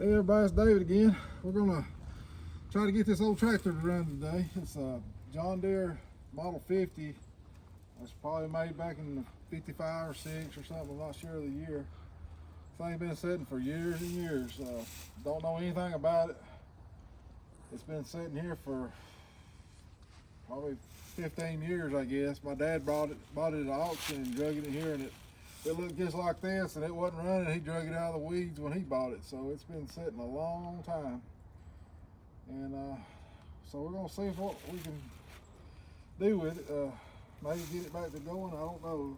Hey everybody, it's David again. We're gonna try to get this old tractor to run today. It's a John Deere Model 50. It's probably made back in the 55 or 6 or something. I'm not sure of the year. This thing's been sitting for years and years. Don't know anything about it. It's been sitting here for probably 15 years, I guess. My dad bought it at auction and drug it in here, and it looked just like this, and it wasn't running. He drug it out of the weeds when he bought it, so it's been sitting a long time. And so we're gonna see what we can do with it. Maybe get it back to going. I don't know.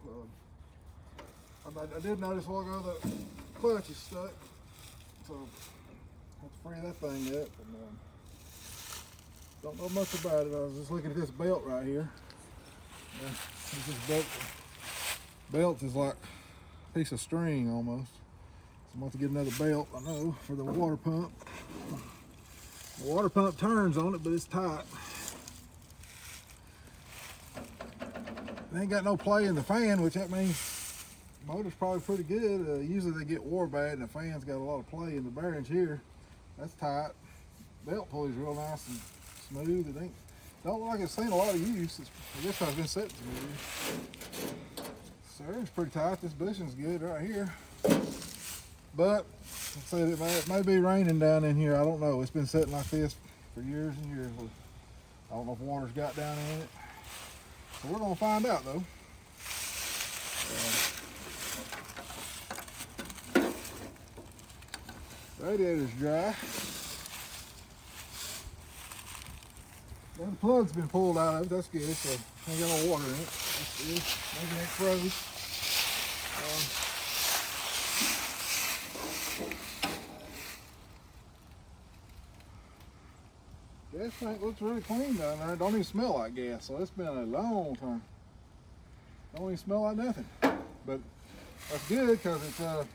I did notice a while ago that clutch is stuck, so I have to free that thing up. And don't know much about it. I was just looking at this belt right here. This belt is like a piece of string almost. So I'm going to get another belt, I know, for the water pump. The water pump turns on it, but it's tight. They ain't got no play in the fan, which that means the motor's probably pretty good. Usually they get wore bad and the fan's got a lot of play in the bearings here. That's tight. Belt pulley's real nice and smooth. It don't look like it's seen a lot of use. I guess I've been setting some use. It's pretty tight. This bushing's good right here. But I said it may be raining down in here. I don't know. It's been sitting like this for years and years. I don't know if water's got down in it. So we're gonna find out though. Radiator's dry. Well, the plug's been pulled out of it. That's good. So ain't got no water in it. That's good. Maybe it froze. Gas tank looks really clean down there. It don't even smell like gas, so it's been a long time. Don't even smell like nothing. But that's good because it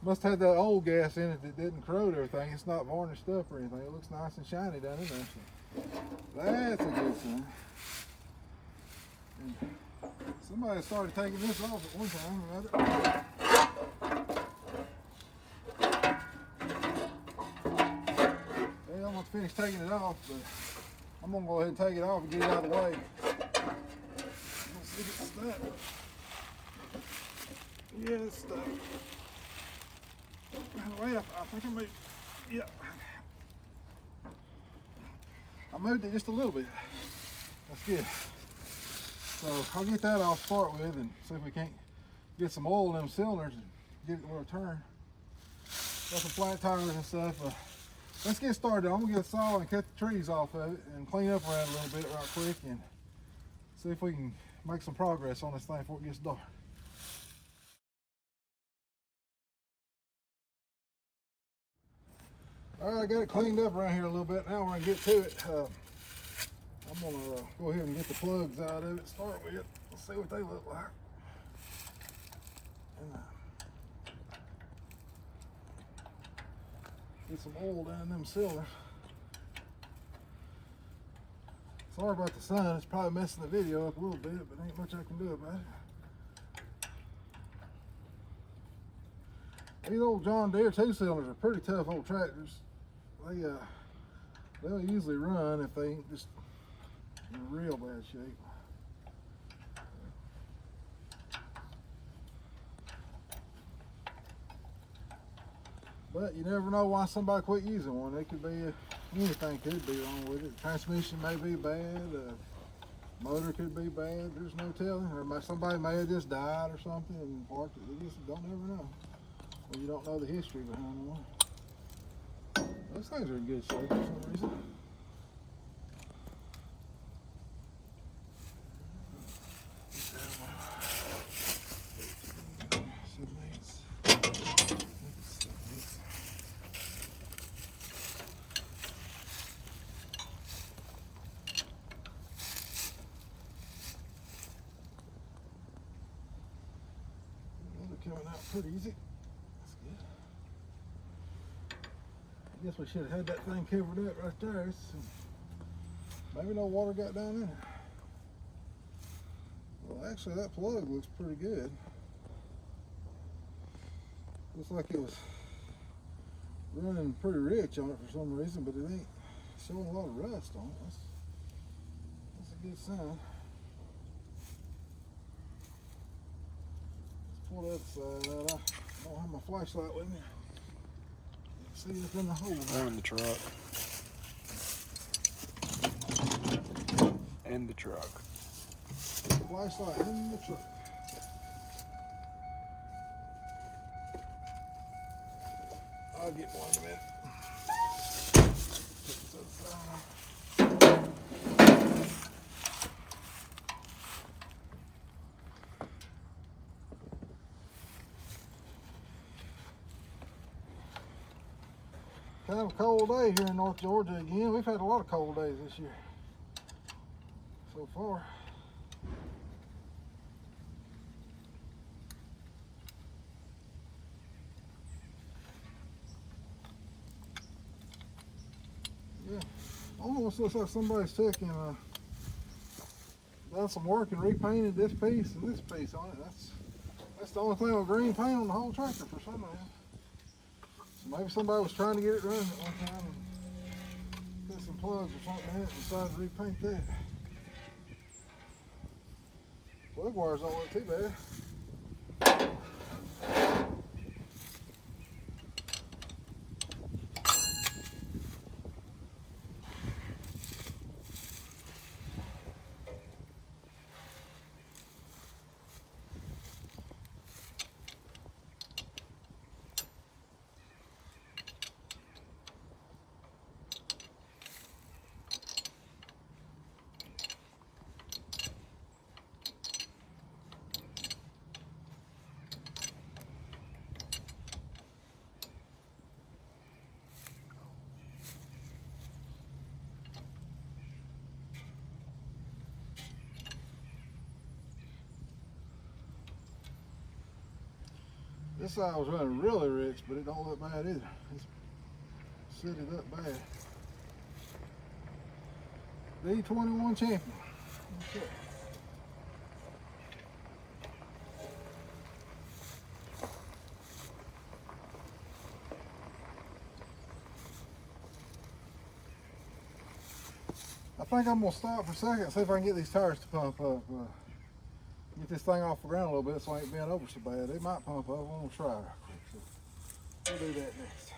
must have that old gas in it that didn't corrode everything. It's not varnished up or anything. It looks nice and shiny down in there. So that's a good sign. And somebody started taking this off at one time or another. I'm going to finish taking it off, but I'm going to go ahead and take it off and get it out of the way. Let's see if it's stuck. Yeah, it's stuck. Out of the way, I think I moved, yeah. I moved it just a little bit. That's good. So I'll get that off to start with and see if we can't get some oil in them cylinders and get it where it turn. Got some flat tires and stuff. Let's get started. I'm gonna get a saw and cut the trees off of it and clean up around a little bit right quick and see if we can make some progress on this thing before it gets dark. All right, I got it cleaned up around here a little bit. Now we're gonna get to it. I'm gonna go ahead and get the plugs out of it to start with. Let's see what they look like. And, get some oil down in them cylinders. Sorry about the sun, it's probably messing the video up a little bit, but ain't much I can do about it. These old John Deere 2-cylinders are pretty tough old tractors. They'll usually run if they ain't just in real bad shape. But you never know why somebody quit using one. It could be anything could be wrong with it. The transmission may be bad. Motor could be bad. There's no telling. Or somebody may have just died or something and parked it. You just don't ever know. Well, you don't know the history behind one. Those things are in good shape for some reason. Coming out pretty easy. That's good. I guess we should have had that thing covered up right there. Maybe no water got down in it. Well, actually, that plug looks pretty good. Looks like it was running pretty rich on it for some reason, but it ain't showing a lot of rust on it. That's a good sign. Let's pull that side out. I don't have my flashlight with me. See it in the hole. Or in the truck. In the truck. Flashlight in the truck. I'll get one in a minute. Kind of a cold day here in North Georgia again. We've had a lot of cold days this year so far. Yeah, almost looks like somebody's taken done some work and repainted this piece and this piece on it. That's the only thing with green paint on the whole tractor for some reason. So maybe somebody was trying to get it running at one time and put some plugs or something in it and decided to repaint that. Plug wires don't look too bad. This side was running really rich, but it don't look bad either. It's set it up bad. D21 champion. Okay. I think I'm gonna stop for a second and see if I can get these tires to pump up. Get this thing off the ground a little bit so I ain't bent over so bad. They might pump up. I'm gonna try real quick. So we'll do that next.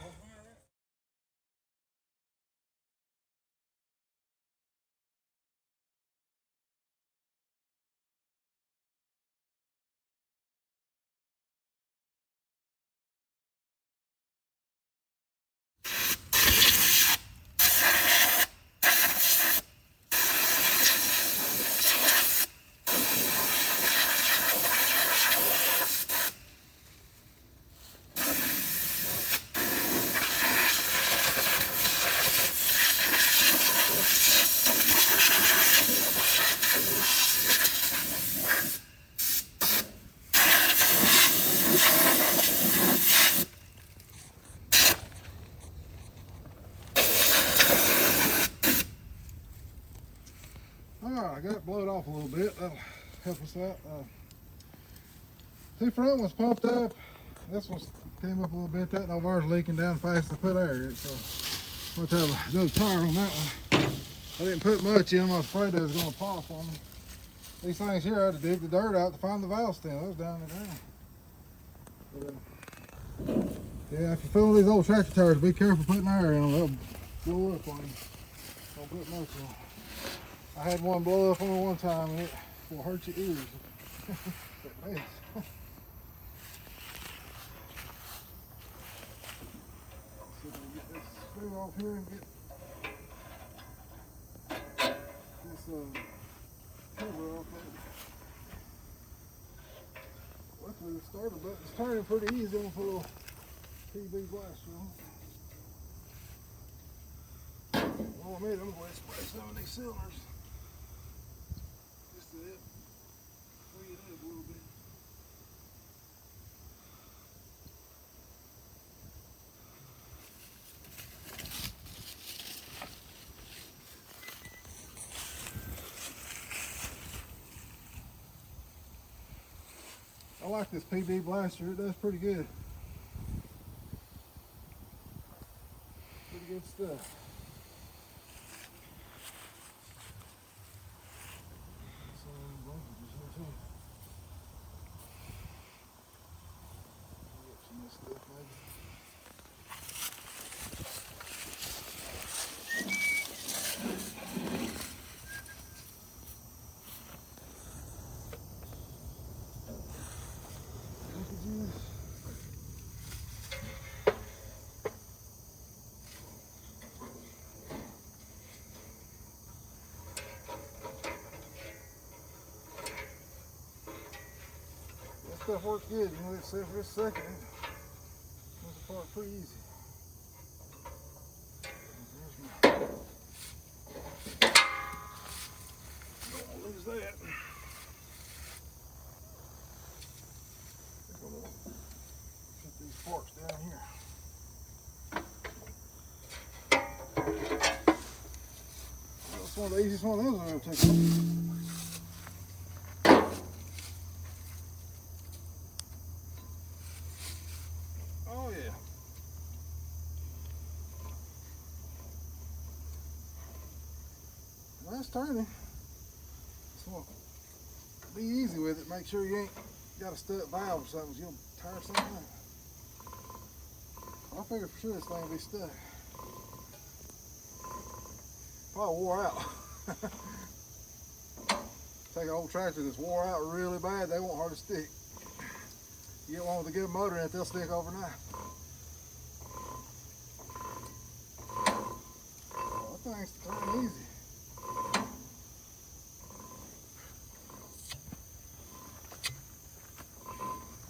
Alright, I got it blowed off a little bit. That'll help us out. Two front ones pumped up. This one came up a little bit. That no water's leaking down fast to put air in it. So I'm gonna have another tire on that one. I didn't put much in. I was afraid it was gonna pop on me. These things here, I had to dig the dirt out to find the valve stem. That was down the ground. But, yeah, if you're filling these old tractor tires, be careful putting air in them. They'll blow up on you. Don't put much in. I had one blow up on me one time and it will hurt your ears. That mess. See if I can get this screw off here and get this cover off of it. Luckily the starter button's turning pretty easy. I'm gonna put a little PB blaster on. Well, I'm going to spray some of these cylinders. Just to help free it up a little bit. I like this PB blaster. It does pretty good. Good stuff. Some of this stuff maybe. That stuff works good. You know, let's say for a second. Comes apart pretty easy. Don't want to lose that. I'm gonna put these parts down here. That's one of the easiest ones I've ever taken off. Oh yeah. Nice turning. Just want to be easy with it. Make sure you ain't got a stuck valve or something, you'll tire something out. I figure for sure this thing will be stuck. Probably wore out. Take an old tractor that's wore out really bad, they won't hardly stick. You get one with a good motor in it, they'll stick overnight. That thing's turning easy.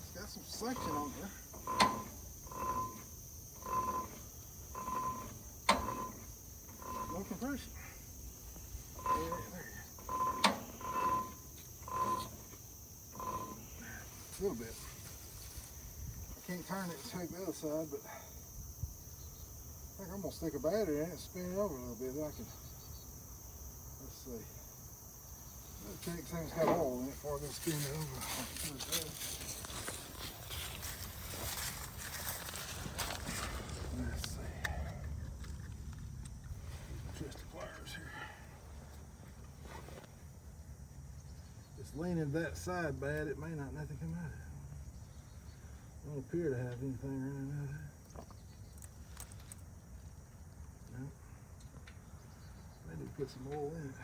It's got some suction on here. No compression. Yeah, there it is. A little bit. I can't turn it to take the other side, but I think I'm gonna stick a battery in it and spin it over a little bit. I can. Let's see. Let's check see if it's got oil in it before I go spin it over. Let's see. Twist the pliers here. It's leaning that side bad. It may not nothing come out of it. Don't appear to have anything running out of it. No. Maybe put some oil in it.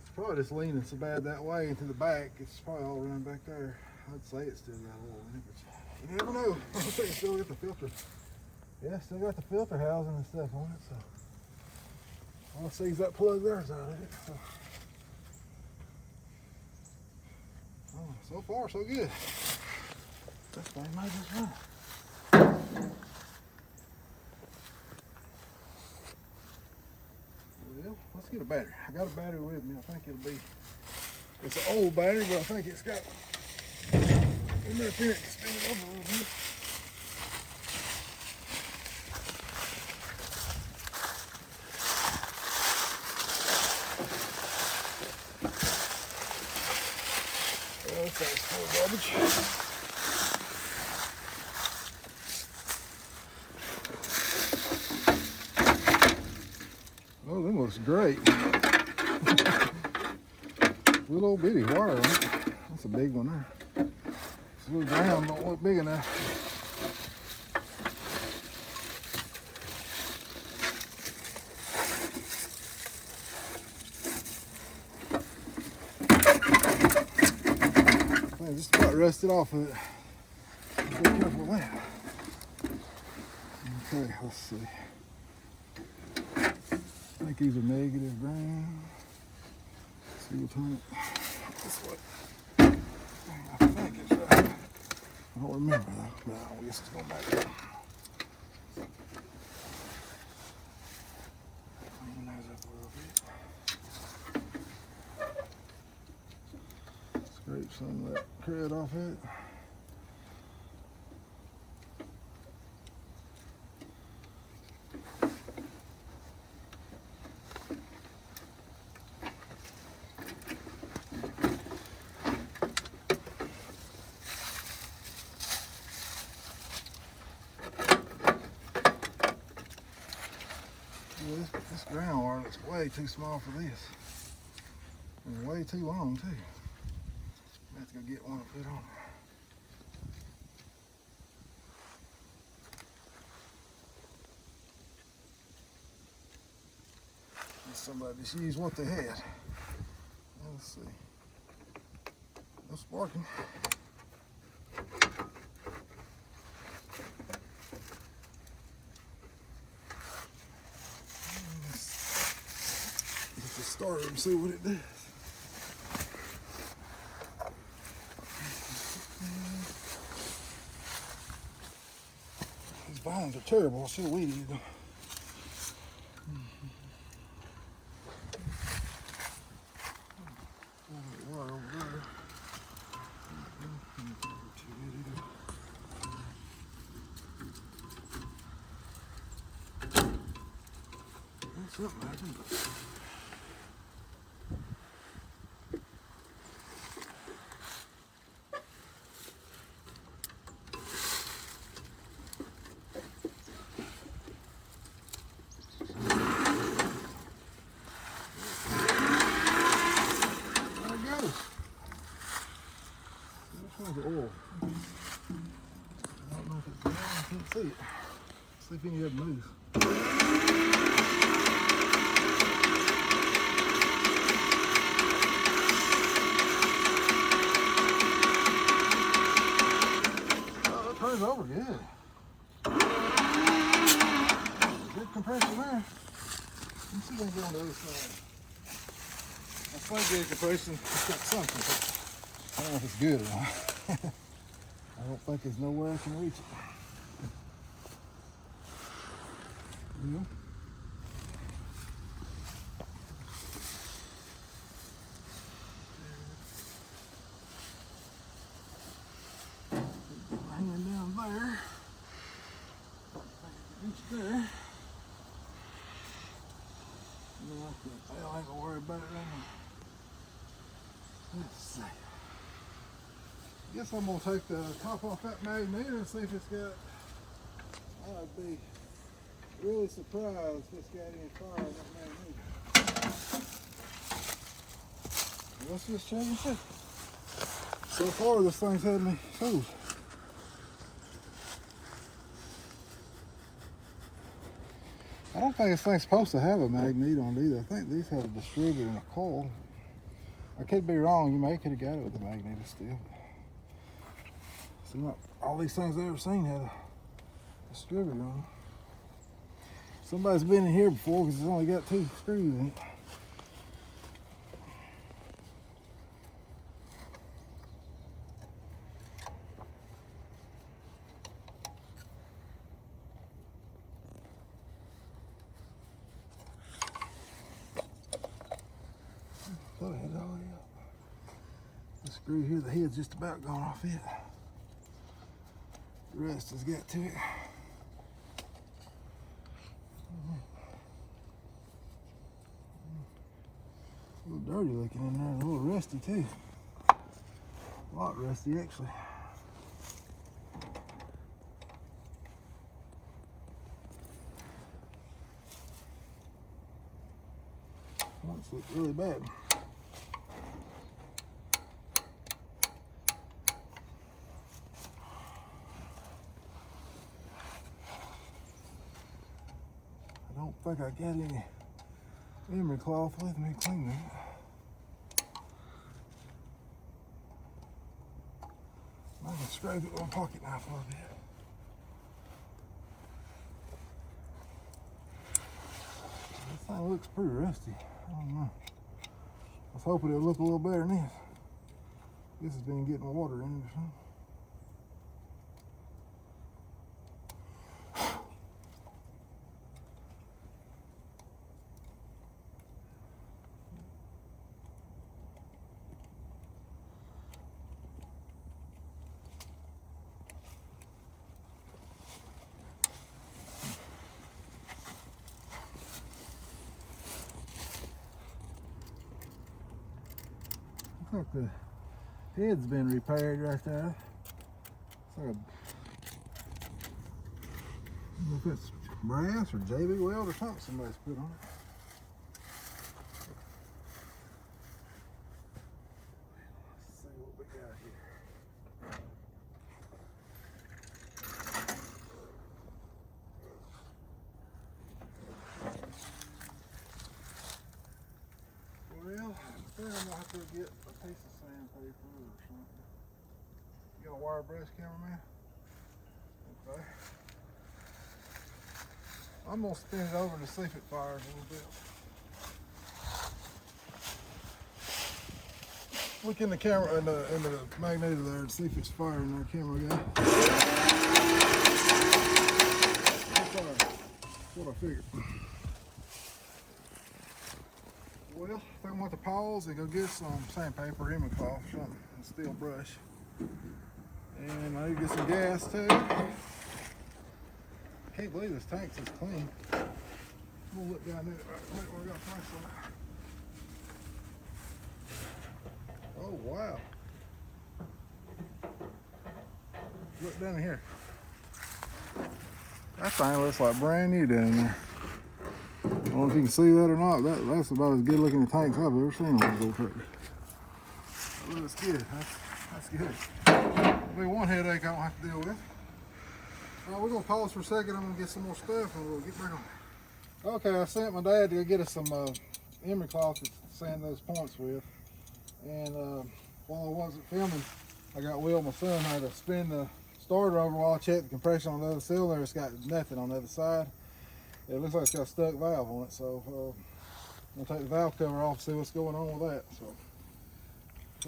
It's probably just leaning so bad that way into the back. It's probably all running back there. I'd say it's still got oil in it, but you never know. I think it's still got the filter. Yeah, still got the filter housing and stuff on it. So all I see is that plug there's out of it. So. Oh, so far, so good. This thing might just run. Well, let's get a battery. I got a battery with me. I think it'll be, it's an old battery, but I think it's got enough in it to spin it over a little bit. Well, this thing's full of garbage. Oh, that looks great. Little old bitty wire on it. That's a big one there. It's a little ground, don't look big enough. I just about rusted off of it. Be careful with that. Okay, let's see. I think these are negative ground. Let's see what's on it. This way. I think it's right. I don't remember though, but I guess it's going back down. Clean those up a little bit. Scrape some of that crud off it. This ground wire looks way too small for this. And way too long too. I have to go get one to put on. Somebody just used what they had. Let's see. No sparking. Let's just start it and see what it does. These vines are terrible. I should have weeded them. Something happened. There it goes. This one's oil. I don't know if it's down. I can't see it. See if any of them moves. Turns over good. Good compression there. Let's see if I can get on the other side. I think good compression. It's got something, but I don't know if it's good or not. I don't think there's no way I can reach it. Yeah. Hanging down there. Reach there. No, I ain't gonna worry about it right now. Let's see. Guess I'm gonna take the top off that magnet and see if it's got. I'd be really surprised if it's got any fire on that magnet. Let's just check and see. So far, this thing's had me fooled. I don't think this thing's supposed to have a magnet on it either. I think these have a distributor and a coil. I could be wrong. You may could have got it with a magnet still. See, not all these things I've ever seen had a distributor on them. Somebody's been in here before because it's only got 2 screws in it. Thought I had it already up. The screw here, the head's just about gone off it. The rest has got to it. A little dirty looking in there, and a little rusty too. A lot rusty actually. Once looked really bad. I don't think I got any emery cloth with me to clean that. I can scrape it with a pocket knife a little bit. This thing looks pretty rusty. I don't know. I was hoping it would look a little better than this. This has been getting water in it or something. Looks like the head's been repaired right there. It's like a, I don't know if it's brass or JB weld or something somebody's put on it. Let's see what we got here. Well, I think I'm gonna have to get a piece of sandpaper or something. You got a wire brush, cameraman? Okay. I'm gonna spin it over to see if it fires a little bit. Look in the camera in the magneto there and see if it's firing there, camera guy. That's what I figured. Well, I think I'm going to pause and go get some sandpaper, hemming cloth, or something, and steel brush. And I need to get some gas too. Can't believe this tank's is clean. We'll look down there right where we got price on it. Oh wow. Look down here. That thing looks like brand new down there. I don't know if you can see that or not. That's about as good looking a tank I've ever seen on this old truck. That looks good. That's good. That'll be one headache I don't have to deal with. We're going to pause for a second. I'm going to get some more stuff and we'll get back on. Okay, I sent my dad to go get us some emery cloth to sand those points with. And while I wasn't filming, I got Will, my son, had to spin the starter over while I checked the compression on the other cylinder. It's got nothing on the other side. It looks like it's got a stuck valve on it, so I'm going to take the valve cover off and see what's going on with that. So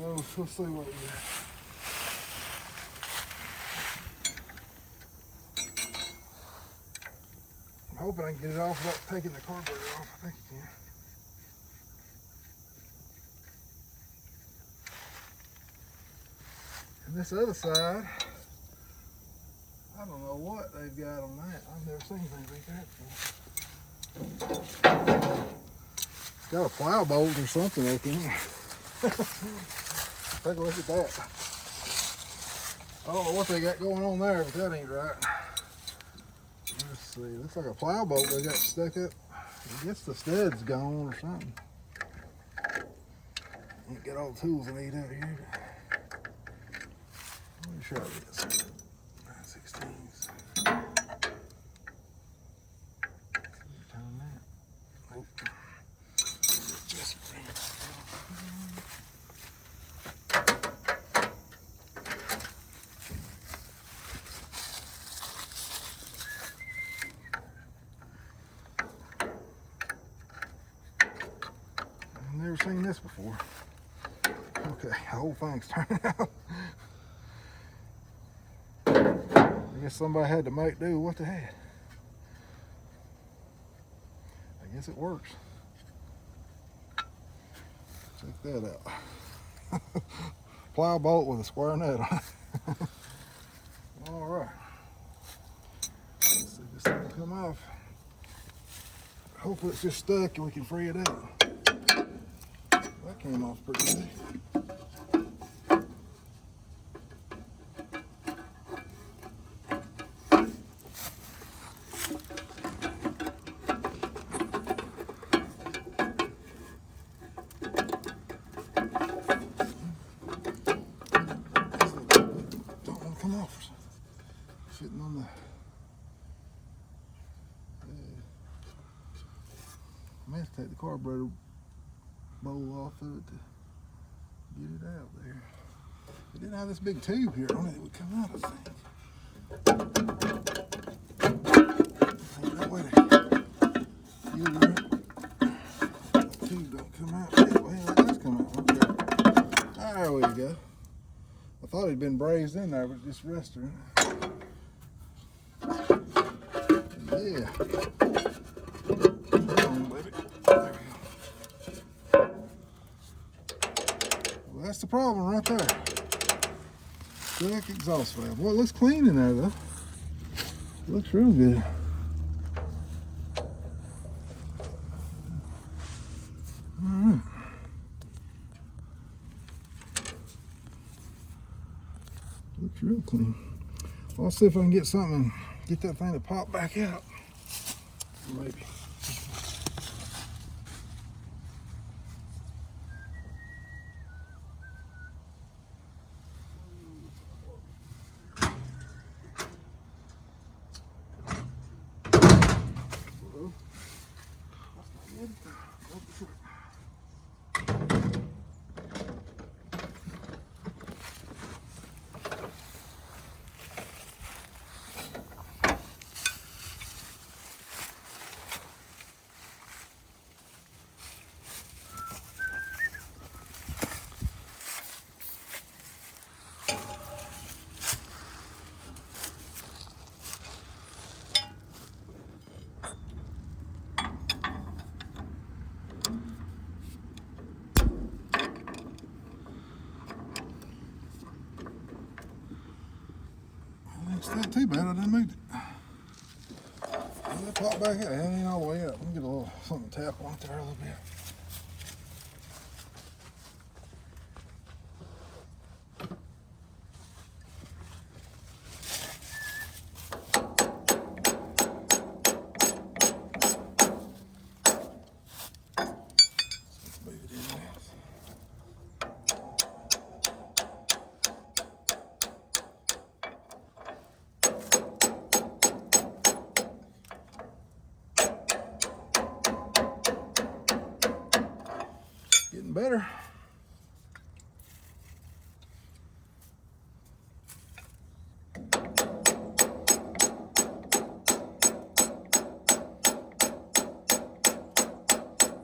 we'll see what we got. I'm hoping I can get it off without taking the carburetor off. I think you can. And this other side, I don't know what they've got on that. I've never seen anything like that before. It's got a plow bolt or something up in it. Take a look at that. I don't know what they got going on there, but that ain't right. Let's see, looks like a plow bolt they got stuck up. I guess the stud's gone or something. Ain't got all the tools I need out here. Let me try this. 9/16s. Turn that. Oh. Just I've never seen this before. Okay, the whole thing's turning out. I guess somebody had to make do with what they had. I guess it works. Check that out. Plow bolt with a square nut on it. All right. Let's see if this thing will come off. Hopefully it's just stuck and we can free it out. That came off pretty good. Don't want to come off. Sitting on the... I may have to take the carburetor bowl off of it to get it out there. It didn't have this big tube here on it. It would come out, I think. Ain't no way to get it. The tube don't come out. Yeah, well, it does come out. Okay. There we go. I thought it'd been brazed in there, but it's just rusted. Yeah. That's the problem right there. Stuck exhaust valve. Well, it looks clean in there though. It looks real good. Alright. Looks real clean. Well, I'll see if I can get something and get that thing to pop back out. Maybe. It's not too bad, I didn't move it. Let it pop back out, it ain't all the way up. Let me get a little something to tap on it there a little bit. Move it in there. Getting better.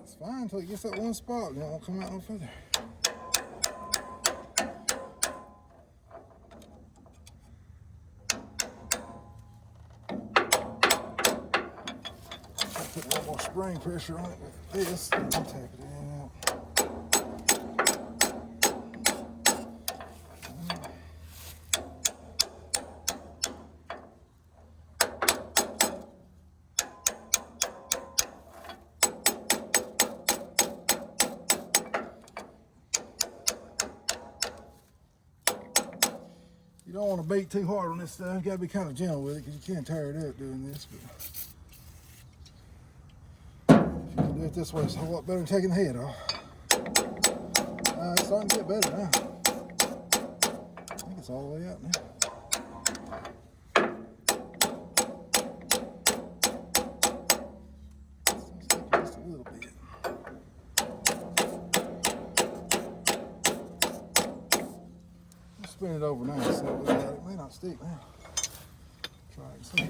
It's fine until it gets that one spot, then it won't come out no further. Put a little more spring pressure on it with this and tap it in out. You don't want to beat too hard on this stuff. You got to be kind of gentle with it because you can tear it up doing this. But if you can do it this way, it's a whole lot better than taking the head off. It's starting to get better now. I think it's all the way out now. Just a little bit. Spin it over now, so it may not stick now. Try it and see.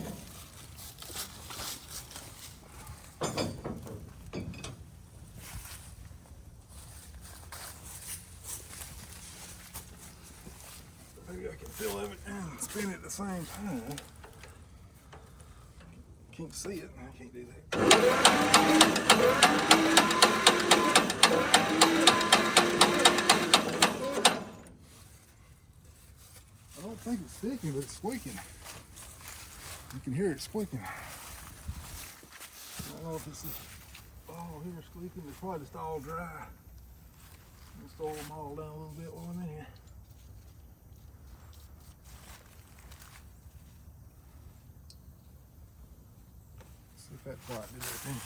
Maybe I can fill it and spin it at the same time. Can't see it, I can't do that. I don't think it's sticking, but it's squeaking. You can hear it squeaking. I don't know if it's all here squeaking. It's probably just all dry. Let's throw them all down a little bit while I'm in here. See if that quite did everything.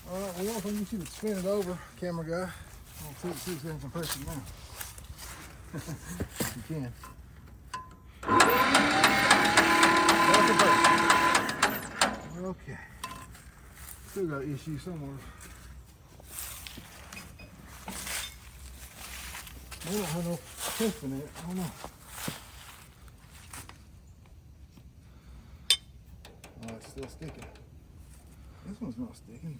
Alright, well, I need you to spin it over, camera guy. I'll see if there's compression now. If you can. Okay. Still got issues somewhere. I don't have no test in it. I don't know. Oh, it's still sticking. This one's not sticking.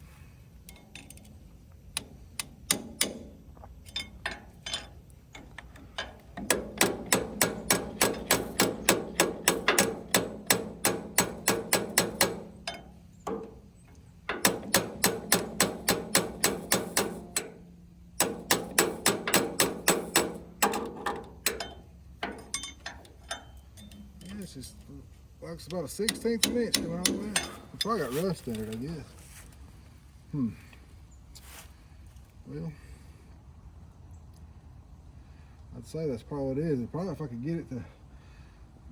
It's just like it's about a 1/16 of an inch coming out of that. It probably got rust in it, I guess. Well, I'd say that's probably what it is. Probably if I could get it to,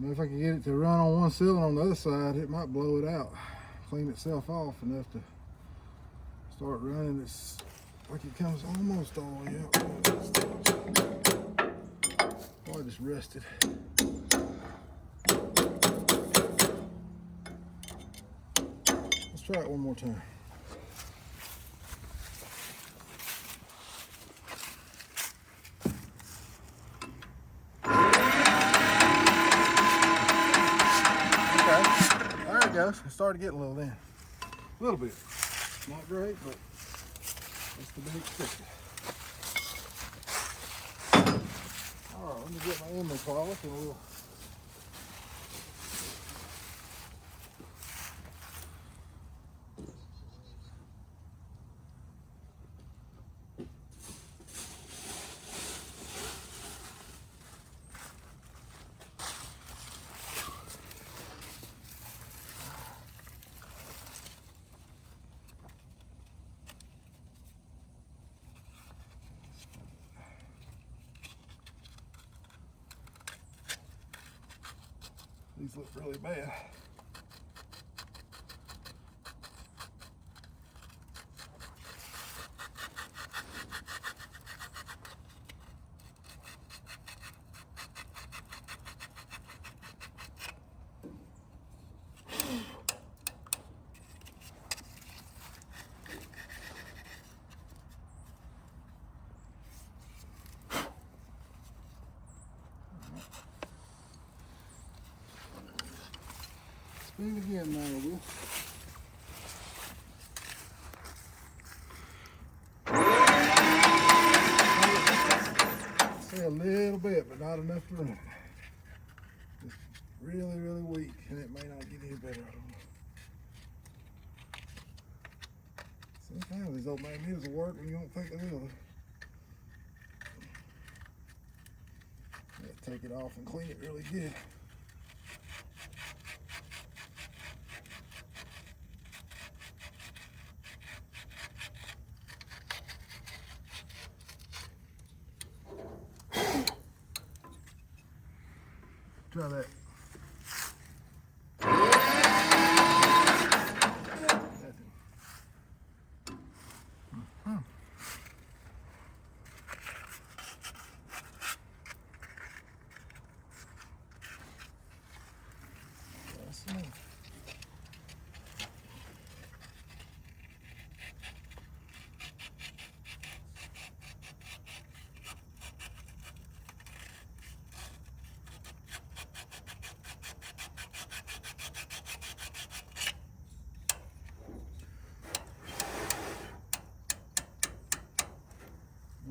if I could get it to run on one cylinder on the other side, it might blow it out, clean itself off enough to start running. It's like it comes almost all the way out. Oh, I just rusted. Let's try it one more time. It started getting a little in. A little bit. Not great, but it's to be expected. Alright, let me get my image off and we'll these look really bad. Spin again now, will. See a little bit, but not enough to run. Just really, really weak, and it may not get any better. I don't know. Sometimes these old magnets will work when you don't think they will. Take it off and clean it really good. Try that.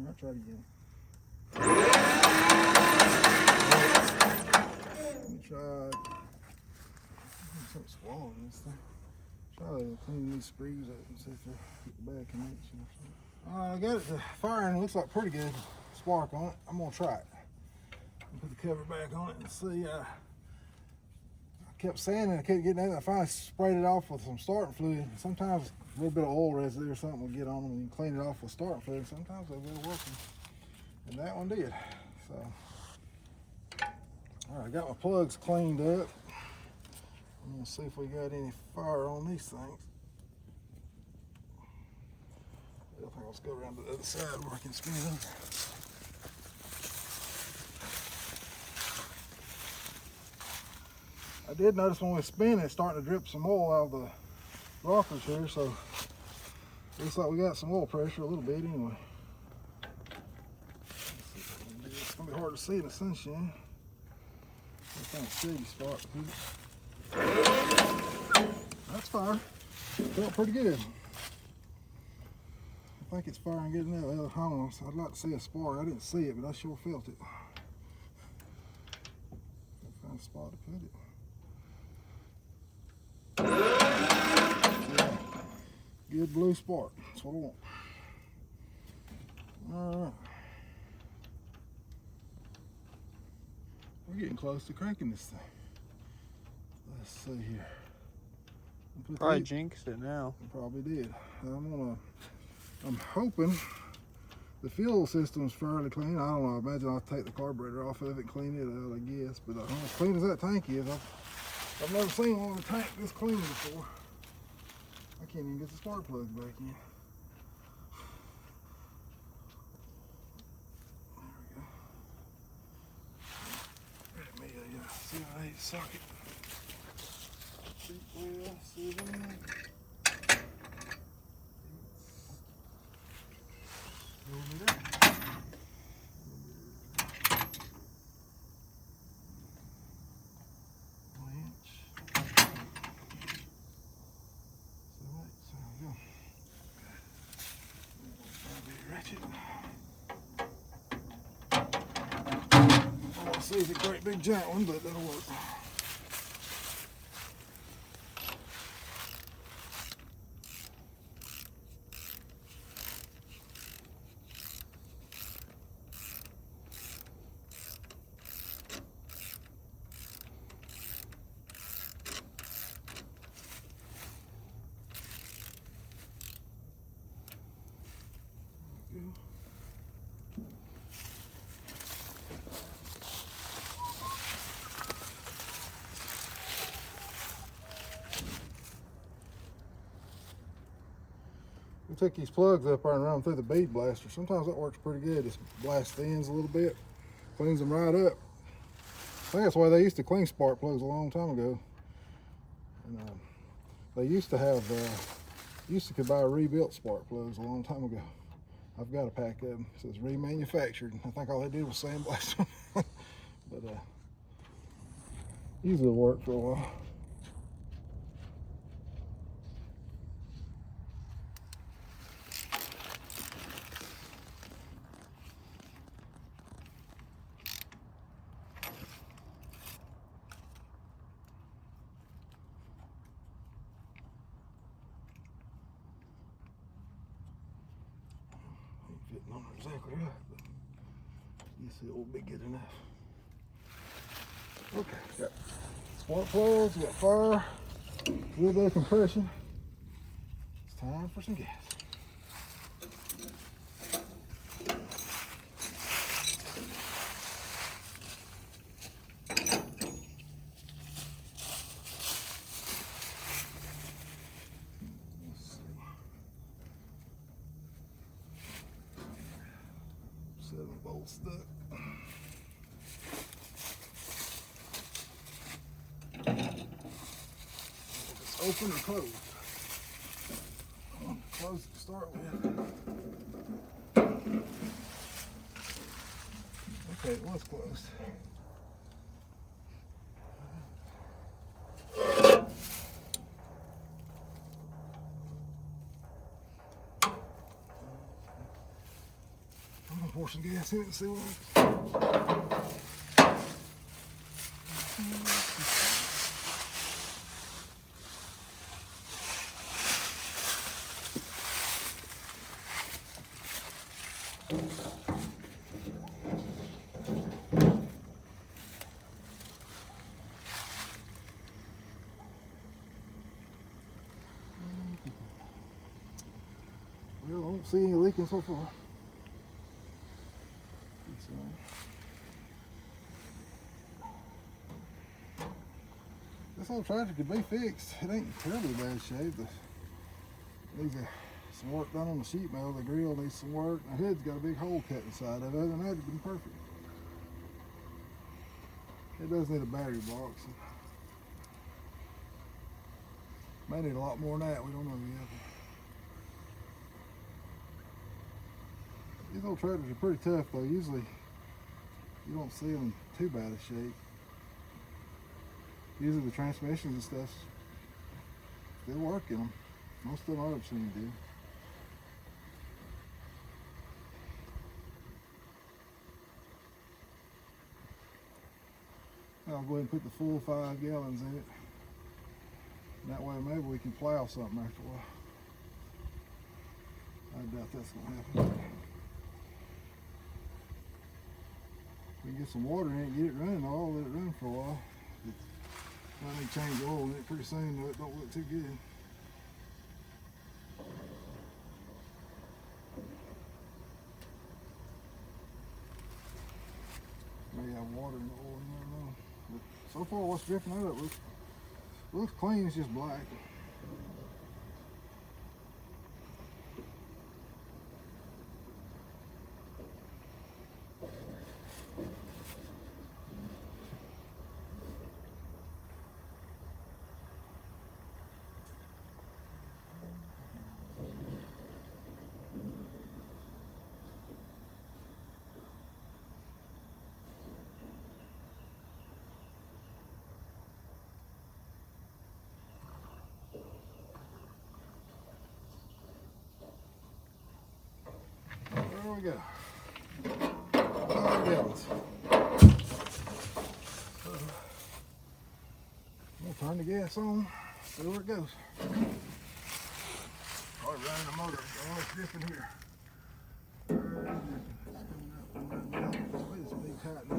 I'll try it again. Let me try something swallowing this thing. Try to clean these screws up and see if they're the bad connection or something. Alright, I got it to firing. It looks like pretty good spark on it. I'm gonna try it. Put the cover back on it and see. I kept sanding, I couldn't get that. I finally sprayed it off with some starting fluid. Sometimes a little bit of oil residue or something will get on them and you can clean it off with starting fluid. Sometimes they'll be working, and that one did. So, all right, I got my plugs cleaned up. I'm gonna see if we got any fire on these things. I think let's go around to the other side where I can spin them. I did notice when we spin it's starting to drip some oil out of the rockers here, so looks like we got some oil pressure a little bit anyway. It's gonna be hard to see in the sunshine. That's kind of a shady spot to put it. That's fire. Felt pretty good. I think it's firing good now. Hold on, I'd like to see a spark. I didn't see it, but I sure felt it. Find a spot to put it. Yeah. Good blue spark. That's what I want. All right. We're getting close to cranking this thing. Let's see here. Probably jinxed it now. Probably did. I'm hoping the fuel system's fairly clean. I don't know. I imagine I'll take the carburetor off of it and clean it out, I guess. But as clean as that tank is, I've never seen one with a tank this clean before. I can't even get the spark plug back in. There we go. Let me see if I need a socket. Seat wheel, 7. Over there. I want to see it's a great big giant one, but that'll work. We took these plugs up there and run them through the bead blaster. Sometimes that works pretty good. Just blast the ends a little bit, cleans them right up. I think that's why they used to clean spark plugs a long time ago. And they used to have, could buy rebuilt spark plugs a long time ago. I've got a pack of them. It says remanufactured. I think all they did was sandblast them. But usually it'll work for a while. Fitting on her exactly right, but you see it will be good enough. Okay, got spark plugs, got fire, a little bit of compression. It's time for some gas. Bolt stuck. It's open or closed. Closed to start with. Okay, it was closed. I'm gonna pour some gas in it and see what well, I don't see any leaking so far. This old tractor could be fixed. It ain't terribly bad shape. It needs some work done on the sheet metal. The grill needs some work. The hood's got a big hole cut inside of it. Other than that, it'd been perfect. It does need a battery box. May need a lot more than that. We don't know yet. These old tractors are pretty tough though. Usually you don't see them in too bad a shape. Usually the transmissions and stuff, they'll work in them. Most of them I've seen do. I'll go ahead and put the full 5 gallons in it. That way maybe we can plow something after a while. I doubt that's going to happen. We can get some water in it, get it running, I'll let it run for a while. I need to change the oil in it pretty soon, though it don't look too good. Maybe have water in the oil, you never know. But so far, what's dripping out of it looks clean. It's just black. There we go. 5 gallons. We'll turn the gas on, see where it goes. Probably running the motor. Oh, it's dripping here. It's big tighten.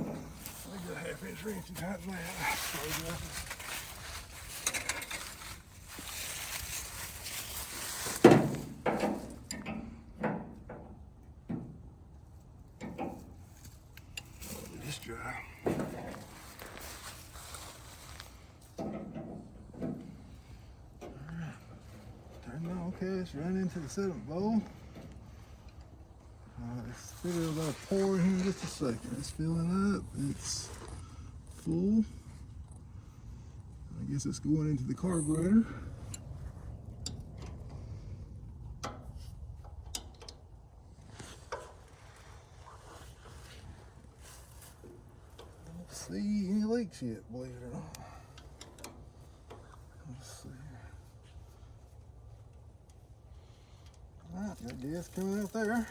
I got a 1/2 inch wrench and tighten that. This dry. Turn it on. Okay, it's running into the 7th bowl. Let's figure it out. Pour in here in just a second. It's filling up. It's full. I guess it's going into the carburetor. Don't see any leaks yet, believe it or not. Let's see here. Alright, got gas coming out there.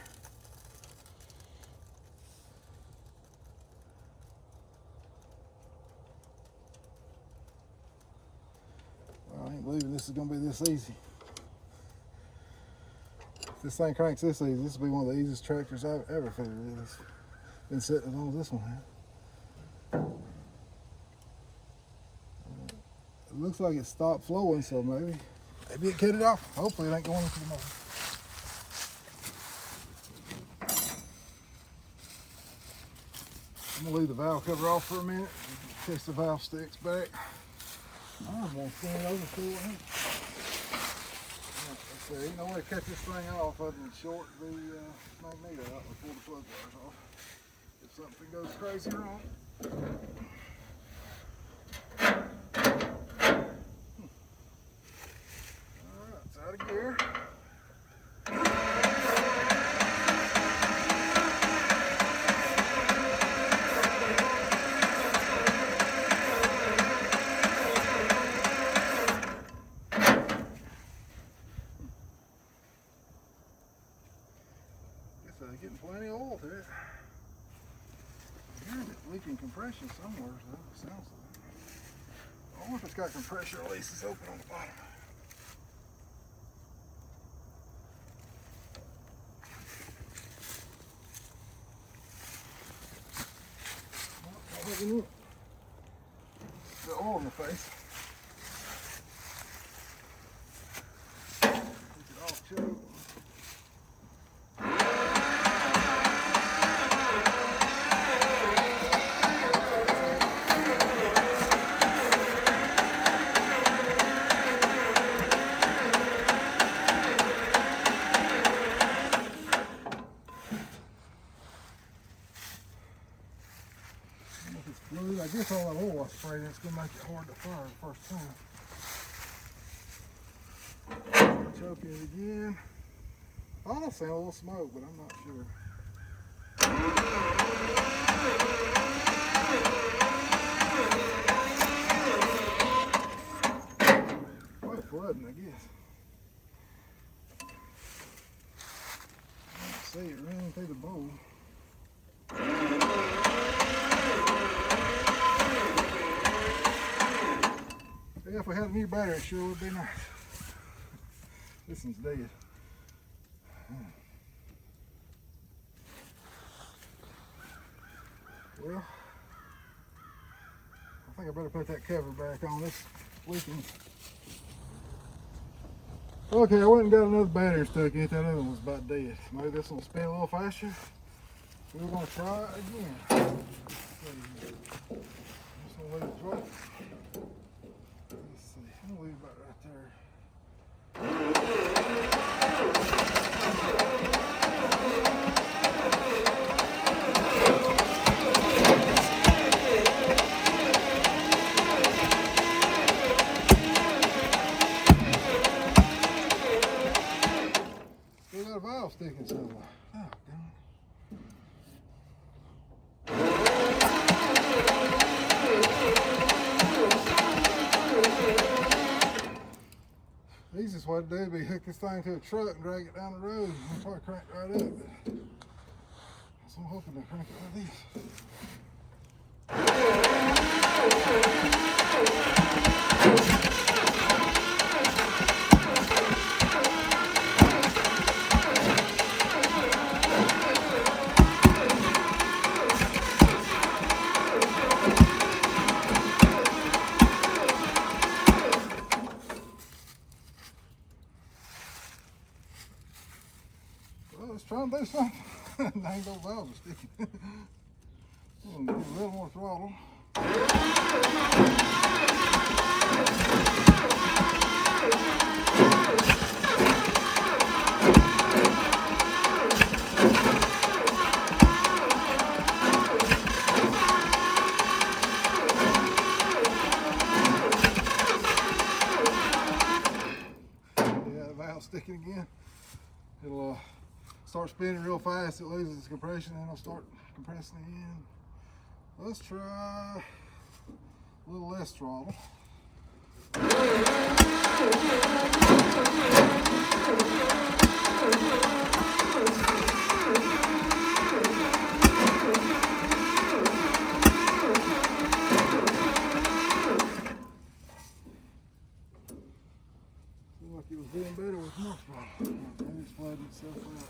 I ain't believing this is gonna be this easy. If this thing cranks this easy, this will be one of the easiest tractors I've ever figured it is. Been sitting as long as this one has. It looks like it stopped flowing, so maybe it cut it off. Hopefully it ain't going into the motor. I'm gonna leave the valve cover off for a minute in case the valve sticks back. I'm gonna stand over to it. Let's see, ain't no way to cut this thing off other than short the magnet out before the plug wires off. If something goes crazy wrong. Alright, it's out of gear. Getting plenty of oil to it. I'm hearing it leaking compression somewhere, though, it sounds like. I wonder if it's got compressor releases open on the bottom. The oil in the face. Get it off choke. I guess all that oil I sprayed, it's going to make it hard to fire the first time. Choke it again. I thought I smelled a little smoke, but I'm not sure. Probably flooding, I guess. Let's see it running through the bowl. Yeah, if we had a new battery, it sure would be nice. This one's dead. Well, I think I better put that cover back on. It's leaking. Okay, I went and got another battery stuck in it. That other one was about dead. Maybe this one will spin a little faster. We're gonna try it again. Just gonna leave it right. Let's see. I'm gonna leave it about right there. Still got a valve sticking somewhere. Oh, damn it. Easiest way to do would be hook this thing to a truck and drag it down the road. I'll probably crank it right up, but so I'm hoping to crank it like this. Let's try and do something. Dang, those valves are sticking. I'm gonna give a little more throttle. Yeah, the valve's sticking again. It'll start spinning real fast, it loses its compression, and it'll start compressing again. Let's try a little less throttle. Seemed like it was doing better with more throttle. Maybe it's flattened itself out.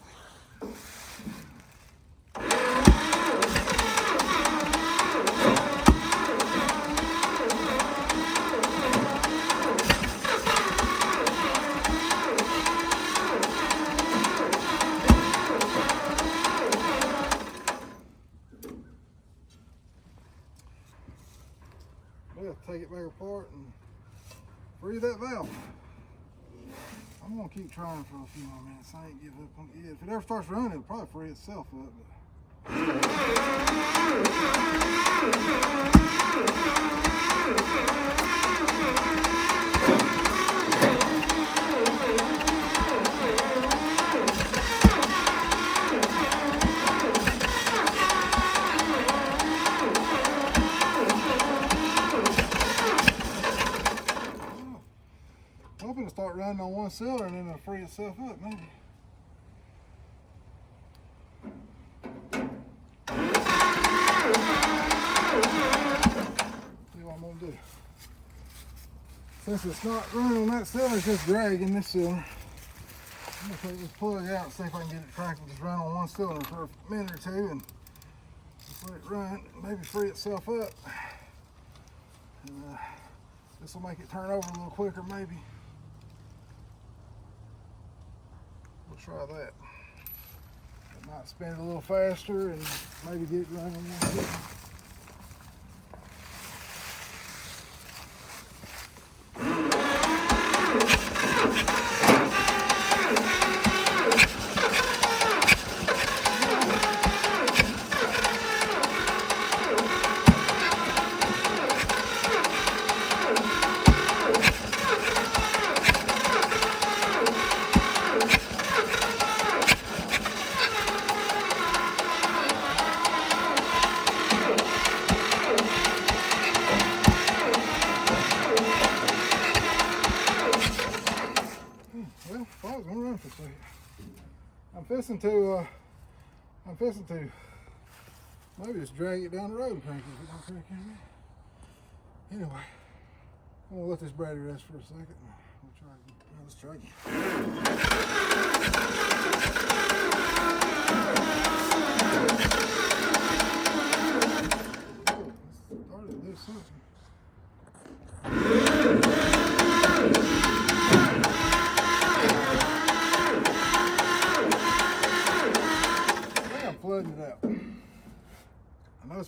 Well, take it back apart and free that valve. I'm gonna keep trying for a few more minutes. I ain't give up on it yet. If it ever starts running, it'll probably free itself up. I'm hoping to start running on one cylinder and then it'll free itself up, maybe. See what I'm gonna do. Since it's not running on that cylinder, it's just dragging this cylinder. I'm gonna take this plug out and see if I can get it cranked and just run on one cylinder for a minute or two and just let it run, maybe free itself up. And this will make it turn over a little quicker, maybe. We'll try that. It might spin it a little faster and maybe get it running more quickly. Well, I was gonna run for a second. I'm fixing to maybe just drag it down the road and crank it if it don't crank in. Anyway, I'm gonna let this battery rest for a second. We'll try again. Let's try again. Oh, it started to do something.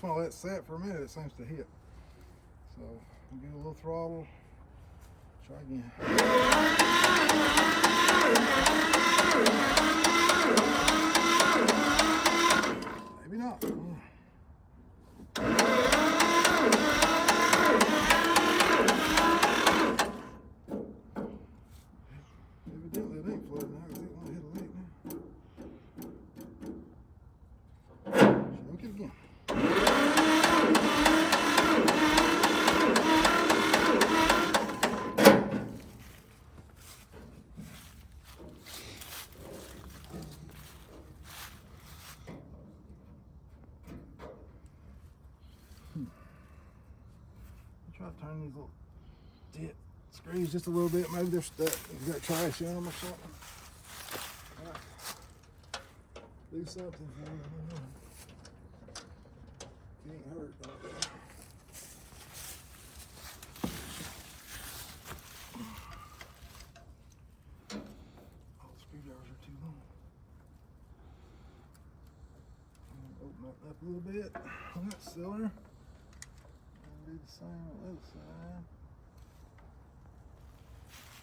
when I let it set for a minute, it seems to hit. So I'll give it a little throttle. Try again. Maybe not. Evidently it ain't flooding now because it won't hit a lick now. Look it again. Try to turn these little dip screws just a little bit. Maybe they're stuck. You got trash in them or something. Do something for them. Can't hurt. All the screwdrivers are too long. Open it up a little bit on that cylinder. Do the same on the other side.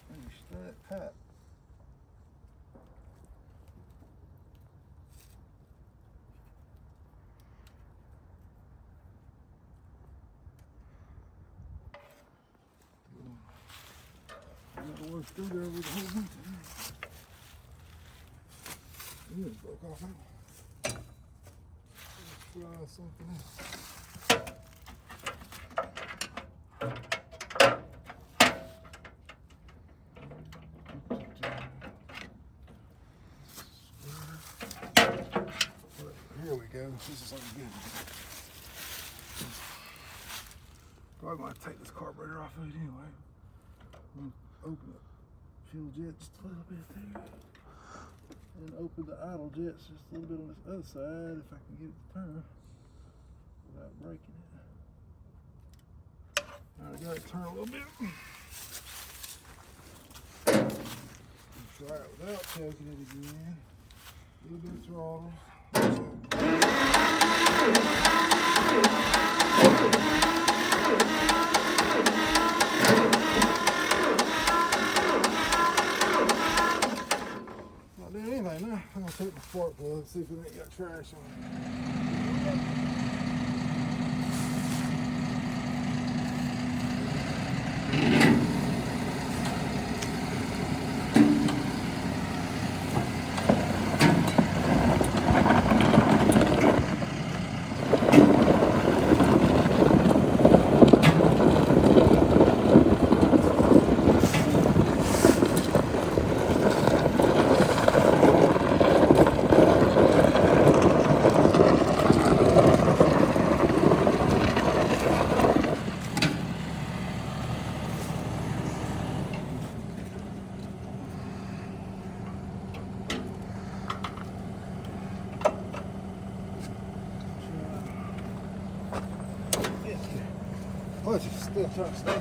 And you're stuck tight. Another one screwdriver with a whole bunch of them. It broke off now. Let's try something else. Here we go. This is like good. Probably going to take this carburetor off of it anyway. Open the fuel jet just a little bit there. And open the idle jets just a little bit on this other side if I can get it to turn without breaking it. Alright, I got it turn a little bit. Try it without choking it again. A little bit of throttle. Not doing anything now. I'm gonna take my spark plug and see if it ain't got trash on it. Clutch is still trying to stay.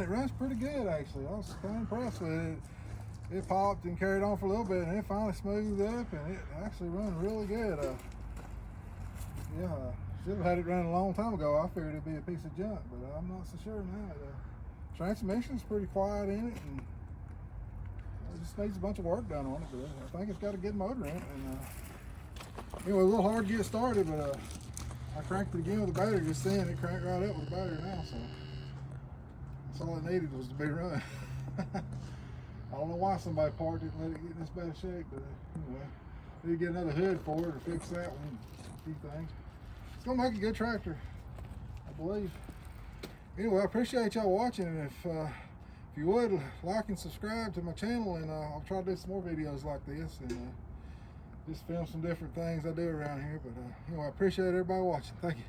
it runs pretty good actually. I was kind of impressed with it. It popped and carried on for a little bit, and it finally smoothed up, and it actually run really good. Yeah, should have had it running a long time ago. I figured it'd be a piece of junk, but I'm not so sure now. The transmission's pretty quiet in it, and it just needs a bunch of work done on it, but I think it's got a good motor in it. And anyway, a little hard to get started, but I cranked it again with the battery just then. It cranked right up with the battery now, so that's all it needed was to be run. I don't know why somebody parked it and let it get in this bad shape, but anyway, need to get another hood for it or fix that one, a few things. It's gonna make a good tractor, I believe. Anyway, I appreciate y'all watching, and if you would, like and subscribe to my channel, and I'll try to do some more videos like this, and just film some different things I do around here. But anyway, I appreciate everybody watching. Thank you.